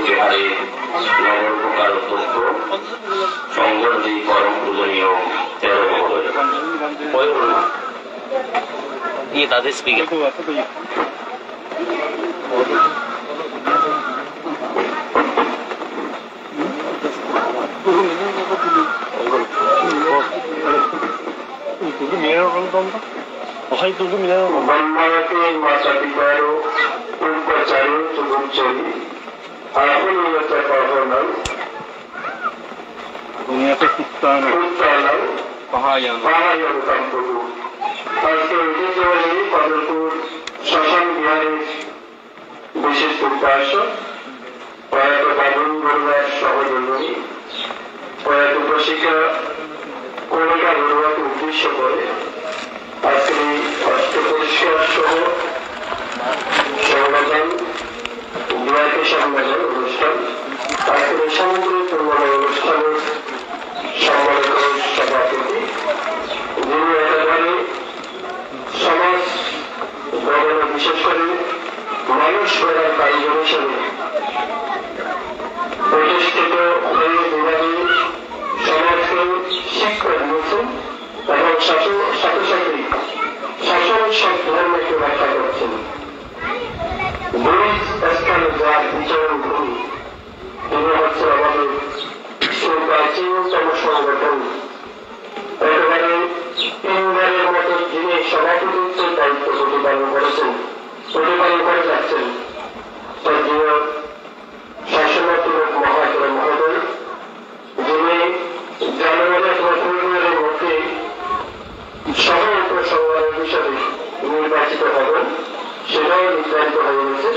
বিহারে নগর প্রকার অধ্যক্ষ সংগঠনী পরম পূজনীয় 13 মহোদয়। ये दादा स्पीकर ব্রহ্মাকে মাতাপিতারও উপচারী চতুর্চরী আপনিয়তা পাবনাম দুনিয়াতে কুত্তানাম পাহায়ান্তাম প্রভু। আজকে ঐতিহ্যবাহী কদরপুর শ্মশান বিহারের বিশেষ উপাসক প্রয়াত বাবুল বড়ুয়ার সহযোগী প্রয়াত প্রশিক্ষা কণিকা বড়ুয়াকে উদ্দেশ্য করে আজকে এই অষ্ট পরিষ্কার সহ সংগঠন বিআরপি সম্মেলন অনুষ্ঠান আজকের এই সামগ্রিক পূর্ণাঙ্গ অনুষ্ঠানের সম্মানিত সভাপতি যিনি একেবারে সমাজ গঠনে বিশেষ করে মানুষ গড়ার কারিগর হিসেবে প্রতিষ্ঠিত হয়ে যেভাবে সমাজকে শিক্ষা দিয়েছেন এবং সাথে সাথে শাসন সব ধর্মকে রক্ষা করছেন। দুই স্থানে যার বিচরণ ভূমি তিনি হচ্ছে আমাদের প্রাচীনতম সংগঠন একেবারে 3 বারের মতো যিনি সভাপতিত্বের দায়িত্ব প্রতিপালন করে যাচ্ছেন স্বর্গীয় শাসনাত্মক মহাত্মা মহোদয়, যিনি জানুয়ারি ফেব্রুয়ারির মধ্যে সহ উপসংহারের হিসাবে নির্বাচিত হবেন, সেটাও নির্ধারিত হয়ে গেছে।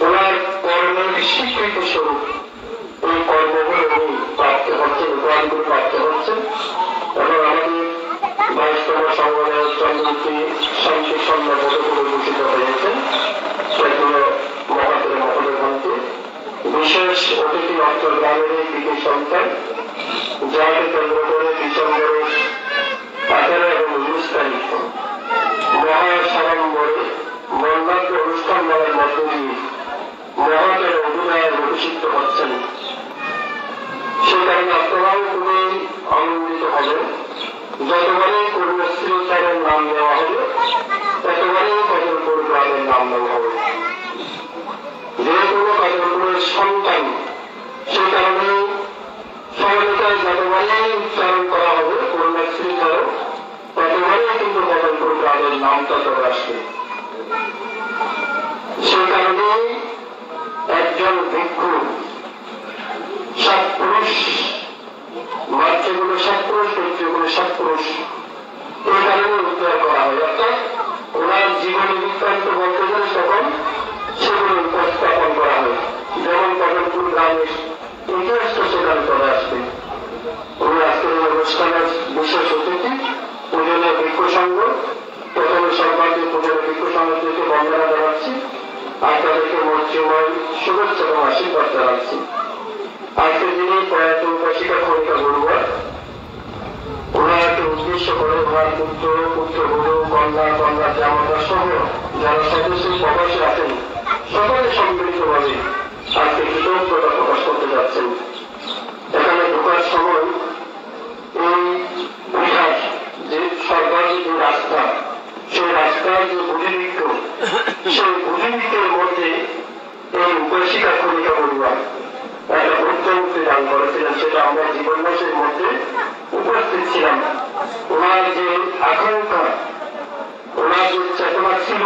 ওনার কর্মের স্বীকৃতি স্বরূপ এই কর্মগুলো উনি প্রাপ্ত হচ্ছেন, উপায়গুলো প্রাপ্ত হচ্ছেন এবং আমাদের 22তম সংগ্রামের চন্দ্রমুখী শান্তি সম্মান পদকগুলো ভূষিত হয়েছেন সেগুলো মহাত্মা মহোদয় মন্ত্রী বিশেষ অতিথি অঞ্চল গ্রামের এই কৃতি সন্তান যাকে কেন্দ্র করে ডিসেম্বরের 18 এবং 19 তারিখ মহাসাড়ম্বরে বর্ণাঢ্য অনুষ্ঠানমালার মধ্য দিয়ে মহাদের অভিনয়ে প্রতিষ্ঠিত হচ্ছেন। সে কারণে আপনারাও খুবই আনন্দিত হবেন। যতবারই কর্মশ্রীচারের নাম নেওয়া হবে ততবারই কদরপুর গ্রামের নাম নেওয়া হবে। যে কোনো কদরপুরের সন্তান, সে কারণে সহজতায় যতবারই উচ্চারণ করা হবে কর্মশ্রীচারও ততবারই কিন্তু কদরপুর গ্রামের নামটা চলে আসবে। সে কারণে একজন ভিক্ষু 7 পুরুষ, বাচ্চাগুলো 7 পুরুষ, ব্যক্তিগুলো 7 পুরুষ, এই কারণে উদ্ধার করা হয়। অর্থাৎ ওনার জীবনী বৃত্তান্ত বলতে গেলে তখন সেগুলো উপস্থাপন করা হয়, যেমন কদরপুর গ্রামের ইতিহাসটা সেখানে চলে আসবে। উনি আজকের এই অনুষ্ঠানের বিশেষ অতিথি পূজনীয় ভিক্ষু সংঘ। প্রথমে সর্বাধিক পূজনীয় ভিক্ষু সংঘ থেকে বন্দনা জানাচ্ছি, আপনাদেরকে মর্যাদাময় শুভেচ্ছা এবং আশীর্বাদ জানাচ্ছি। আজকে যিনি প্রয়াত উপাসিকা কণিকা বড়ুয়া, ওনাকে উদ্দেশ্য করে ওনার পুত্রগুরু, কন্যা জামাতা সহ যারা সদস্য প্রবাসী আছেন সকলে সম্মিলিতভাবে আজকে কৃতজ্ঞতা প্রকাশ করতে যাচ্ছেন। এখানে ঢোকার সময় এই বিহার যে সর্বাধিক যে রাস্তা, সেই রাস্তার যে বুঝিবৃক্ষ, সেই বুঝিবৃক্ষের মধ্যে এই উপাসিকা কণিকা বড়ুয়া একটা বুদ্ধমুক্তি দান করেছিলেন। সেটা আমরা জীবন মাসের মধ্যে উপস্থিত ছিলাম। ওনার যে আকাঙ্ক্ষা, ওনার যে চেতনা ছিল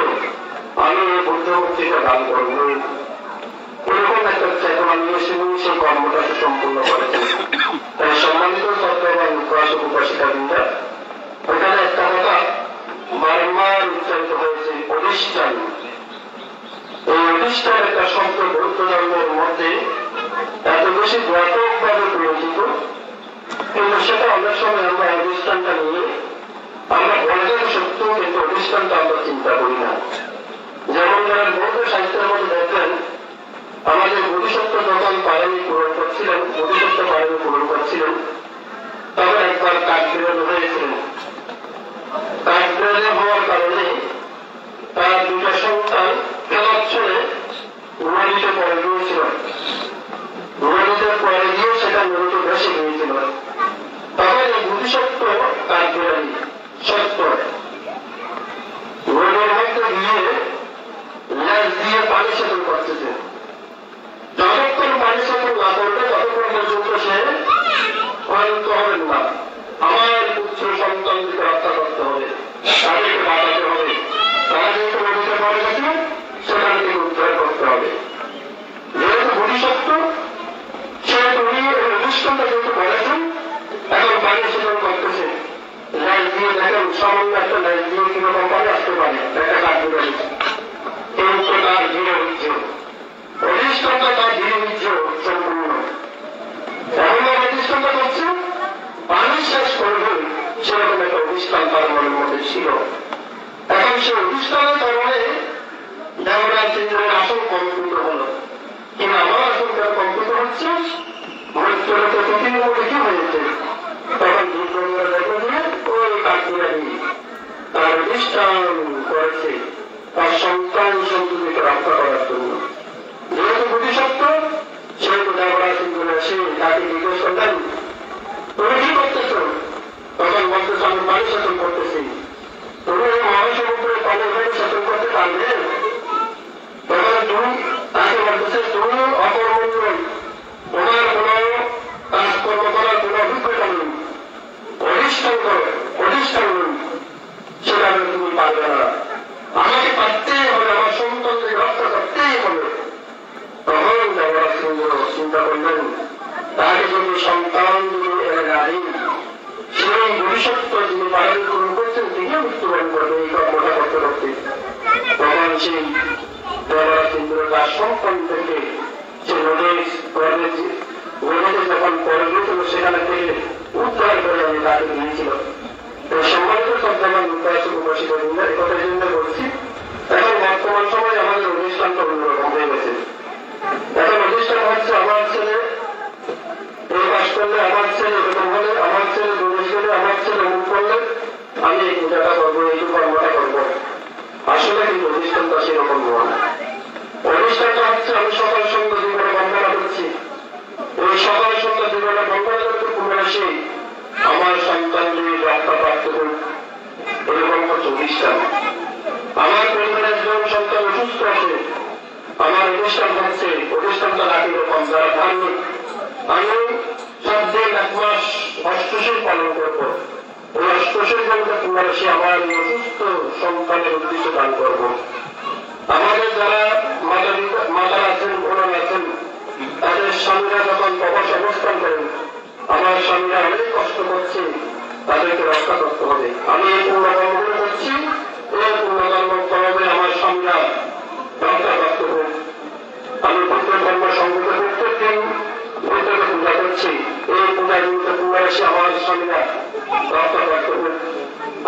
আমি এই বুদ্ধমুক্তিটা দান করব, এরকম একটা চেতনা নিয়ে সেই কর্মটাকে সম্পূর্ণ করেছেন। তাই সম্মানিত শ্রদ্ধাবান উপাসক উপাসিকাবৃন্দা, ওখানে একটা কথা বারবার উচ্চারিত হয়েছে, অধিষ্ঠান। এই অধিষ্ঠান একটা শব্দ বৌদ্ধ ধর্মের মধ্যে এত বেশি ব্যাপকভাবে পরিচিত, কিন্তু সেটা অনেক সময় আমরা অধিষ্ঠানটা নিয়ে আমরা বলতে সত্য, কিন্তু অধিষ্ঠানটা আমরা চিন্তা করি না। যেমন যারা বৌদ্ধ সাহিত্যের মধ্যে দেখবেন আমাদের বোধিসত্ত্ব যখন পালনি পূরণ করছিলেন, তখন একবার কাঠবিরোধ হয়েছিলেন। কাঠবিরোধ হওয়ার কারণে তার 2টা সন্তান খেলার ছলে পানি সেচন করতেছে। যতক্ষণ পানি সেচন না করবে ততক্ষণ পর্যন্ত সে অন্ত হবেন না। আমার পুত্র সন্তানকে রক্ষা করতে হবে, তাদেরকে বাঁচাতে হবে, তারা যেহেতু নদীতে পড়ে গেছে সেখান থেকে উদ্ধার করতে হবে। যেহেতু ভবিষ্যৎ সেহেতু উনি অনুষ্ঠানটা যেহেতু করেছেন, এখন পানি সেচন করতেছে। লাইট দিয়ে দেখেন, সামান্য একটা লাইট দিয়ে কিরকম পানি আসতে পারে, একটা কাঠ ধরে দিচ্ছে, কিন্তু তার ধীরে হচ্ছে প্রতিষ্ঠানটা, তার ধীরে হচ্ছে সম্পূর্ণ এমন প্রতিষ্ঠানটা করছে পানি শেষ করবে সেরকম একটা অনুষ্ঠান তার মনের মধ্যে ছিল। এখন সে অনুষ্ঠানের কারণে দেওয়ার চিন্তার আসল কম্পিত হল, কিন্তু আমার আসল কম্পিত হচ্ছে মৃত্যুর প্রতিদিনের মধ্যে কি হয়েছে। তখন দুর্গন্ধরা দেখে দিয়ে ওই কাঠুরা নিয়ে তার অনুষ্ঠান করেছে তার সন্তান সন্ততিকে রক্ষা করার জন্য। যেহেতু বুদ্ধিসত্ত্ব সেহেতু দেওয়ার চিন্তা সে তাকে জিজ্ঞেস করলেন, তুমি কি করতেছ? তখন বলতেছ, আমি পানি সেচন করতেছি। তুমি এই মহাসমুদ্রের পানি সেচন করতে পারবে? তখন তুমি তাকে বলতেছে, তুমি অকর্মণ্য, তোমার কোন কাজকর্ম করার কোন অভিজ্ঞতা নেই, প্রতিষ্ঠান নেই, সেখানে তুমি পারবে না, আমাকে পারতেই হবে, আমার সন্তানকে রক্ষা করতেই হবে। তখন দেবরাজ চিন্তা করলেন, তাকে যদি সন্তান যদি এনে না দিই, সেই ভবিষ্যৎ যিনি পালন গ্রহণ করছেন তিনিও মৃত্যুবরণ করবে এই কর্মটা করতে করতে। তখন সেই দেবরাজ ইন্দ্র তার সন্তান থেকে সে নদীতে যখন পরে গিয়েছিল সেখানে থেকে উদ্ধার করে আমি তাকে নিয়েছিল। সম্মানিত সন্তান উপাসিত একথা জন্য বলছি। এখন বর্তমান সময় আমাদের অনুষ্ঠানটা অন্যরকম হয়ে গেছে। এখন অনুষ্ঠান হচ্ছে আমার ছেলে এই পাশ করলে, আমার ছেলে এরকম হলে, আমার ছেলে বিদেশ গেলে, আমার ছেলে মুখ করলে আমি এই পূজাটা করবো, এই কর্মটা করবো। আসলে কিন্তু অনুষ্ঠানটা সেরকম নয়। অনুষ্ঠানটা হচ্ছে আমি সকাল সন্ধ্যা জীবনে বন্দনা করছি, ওই সকাল সন্ধ্যা জীবনে বন্দনা করতে পুনরায় আসি আমার সন্তানদের রক্ষা প্রাপ্ত করুন, এরকম হচ্ছে অনুষ্ঠান। আমার পরিবারের একজন সন্তান অসুস্থ আছে, আমার অনুষ্ঠান হচ্ছে অনুষ্ঠানটা রাখি রকম যারা ধার্মিক, আমি 7 দিন 1 মাস অষ্টশীল পালন করবো। ওই অষ্টশীল বলতে পুনরায় আসি আমার অসুস্থ সন্তানের উদ্দেশ্য দান করবো। আমাদের যারা মাতা আছেন, বোনা আছেন, তাদের স্বামীরা যখন প্রবাস অবস্থান করেন, আমার স্বামীরা অনেক কষ্ট করছে, তাদেরকে রক্ষা করতে হবে। আমি এই পূর্ণকর্মগুলো করছি, এই পূর্ণকর্ম কর্মে আমার স্বামীরা রক্ষা করতে হবে। আমি প্রত্যেক ধর্ম সংগত প্রত্যেক দিন প্রত্যেকে পূজা করছি, এই পূজা দিনকে পুনরায় এসে আমার স্বামীরা রক্ষা করতে হবে।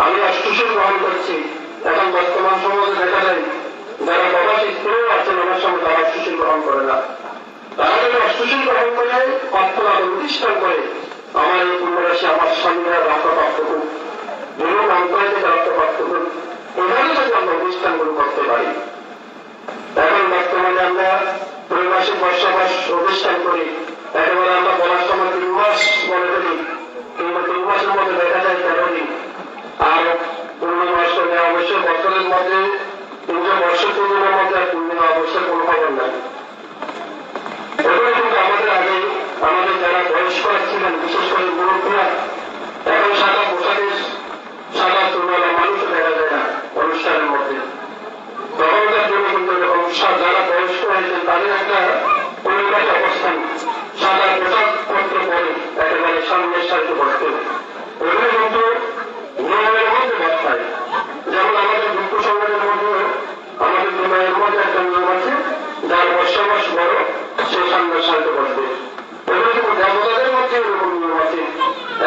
আমি অষ্টশীল গ্রহণ করছি। এখন বর্তমান সমাজে দেখা যায় যারা প্রবাসী স্ত্রীও আছেন আমার সঙ্গে তারা অষ্টশীল গ্রহণ করে না। তারা যদি অষ্টশীল গ্রহণ করে অর্থনা প্রতিষ্ঠান করে আমার এই পুনরাশি আমার স্বামীরা রক্ষাপ্রাপ্ত হোক, যেমন অন্তরে থেকে রক্ষাপ্রাপ্ত হোক, এভাবে যদি আমরা অনুষ্ঠানগুলো করতে পারি। এখন বর্তমানে আমরা ত্রৈমাসিক বর্ষাবাস অনুষ্ঠান করি, একেবারে আমরা বলার সময় 3 মাস বলে ফেলি, কিন্তু 3 মাসের মধ্যে দেখা যায় 13 দিন। আর পূর্ণিমাস করলে অবশ্যই বছরের মধ্যে 3 বর্ষের পূর্ণিমার মধ্যে আর পূর্ণিমা অবশ্যই কোনো খবর নাই। এগুলো কিন্তু আমাদের আগে আমাদের যারা বয়স্ক ছিলেন, বিশেষ করে মুরব্বীরা, এখন সাদা পোশাকে সাদা চুলওয়ালা মানুষও দেখা যায় না অনুষ্ঠানের মধ্যে। তখনকার জন্য কিন্তু এরকম যারা বয়স্ক হয়েছেন তাদের একটা পরিবারের অবস্থান, সাদা পোশাক পত্র পরে একেবারে সামনের সাথে বসতে, এগুলো কিন্তু নিয়মের মধ্যে বসায়। যেমন আমাদের হিন্দু সমাজের মধ্যে আমাদের নিয়মের মধ্যে একটা নিয়ম আছে, যার বর্ষাবাস বড় সে সামনের সাথে বসবে। এগুলো কিন্তু দেবতাদের মধ্যে এরকম নিয়ম আছে।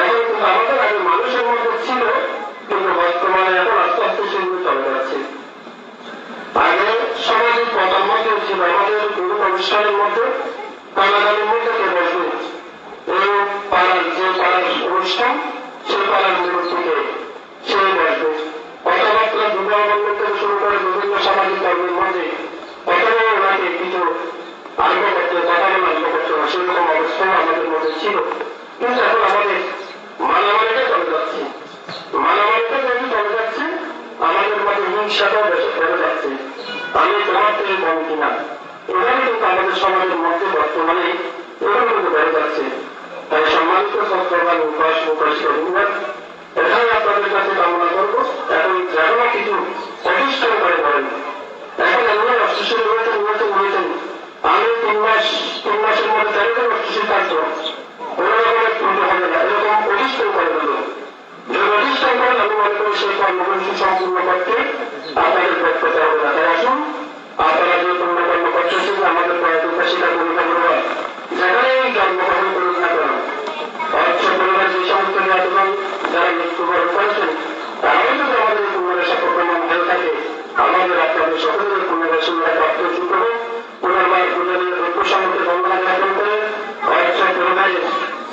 এখন কিন্তু আমাদের আগে মানুষের মধ্যে ছিল, কিন্তু বর্তমানে এখন আস্তে আস্তে সেগুলো চলে যাচ্ছে। আগে সামাজিক প্রথার মধ্যে ছিল আমাদের বিভিন্ন অনুষ্ঠানের মধ্যে কানাগানের মধ্যে কে বসবে, এই পাড়ার যে পাড়ার অনুষ্ঠান সেই পাড়ার মুরব্বীকে সে বসবে। কথাবার্তা বিবাহ বন্ধন থেকে শুরু করে বিভিন্ন সামাজিক কর্মের মধ্যে অথবা ওনাকে কিছু আরম্ভ করতে কথা বলা আরম্ভ করতে হবে, সেরকম অবস্থাও আমাদের মধ্যে ছিল। কিন্তু এখন আমাদের মানামানিটা চলে যাচ্ছে, মানামানিটা যদি চলে যাচ্ছে আমাদের মধ্যে হিংসাটাও বেড়ে যাচ্ছে। আমি তোমার থেকে কম কিনা, এভাবে কিন্তু আমাদের সমাজের মধ্যে বর্তমানে এভাবে কিন্তু বেড়ে যাচ্ছে। তাই সম্মানিত ছাত্রবান উপাসিকা এখানে আপনাদের কাছে কামনা করবো, এখন যারা কিছু প্রতিষ্ঠান করে করেন, এখন এমন অস্থিশীল হয়েছেন আমি 3 মাসের মধ্যে 13 জন অস্থিশীল থাকতো, কোনো রকমের ত্রুটি হবে না, এরকম প্রতিষ্ঠান করে দিল। যে প্রতিষ্ঠান করেন আমি মনে করি সেই কর্মসূচি সম্পূর্ণ করতে আপনাদের করতে হবে না। তাই আসুন আপনারা যে পূর্ণকর্ম করতেছেন আমাদের প্রয়াসিকা ভূমিকা করবেন, যেখানে জন্মগ্রহণ করুন না কেন, অর্থ পরিবার যে সমস্ত নির্যাতন যারা মৃত্যুবরণ করেছেন তারাও যদি আমাদের পূর্ণরেশা প্রমাণ হয়ে থাকে, আমাদের আপনাদের সকলের পূর্ণরেশা প্রাপ্ত করবে। পুনর্বার পূর্ণের ঐক্যসম্মতে বন্ধনা জ্ঞাপন করে অর্থ পরিবারের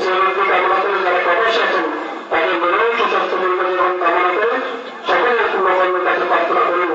সে রূপে কামনা করে যারা প্রবাসী আছেন তাদের মনেও সুস্বাস্থ্য দীর্ঘ জীবন কামনা করে সকলের পূর্ণকর্মের কাছে প্রার্থনা করুন।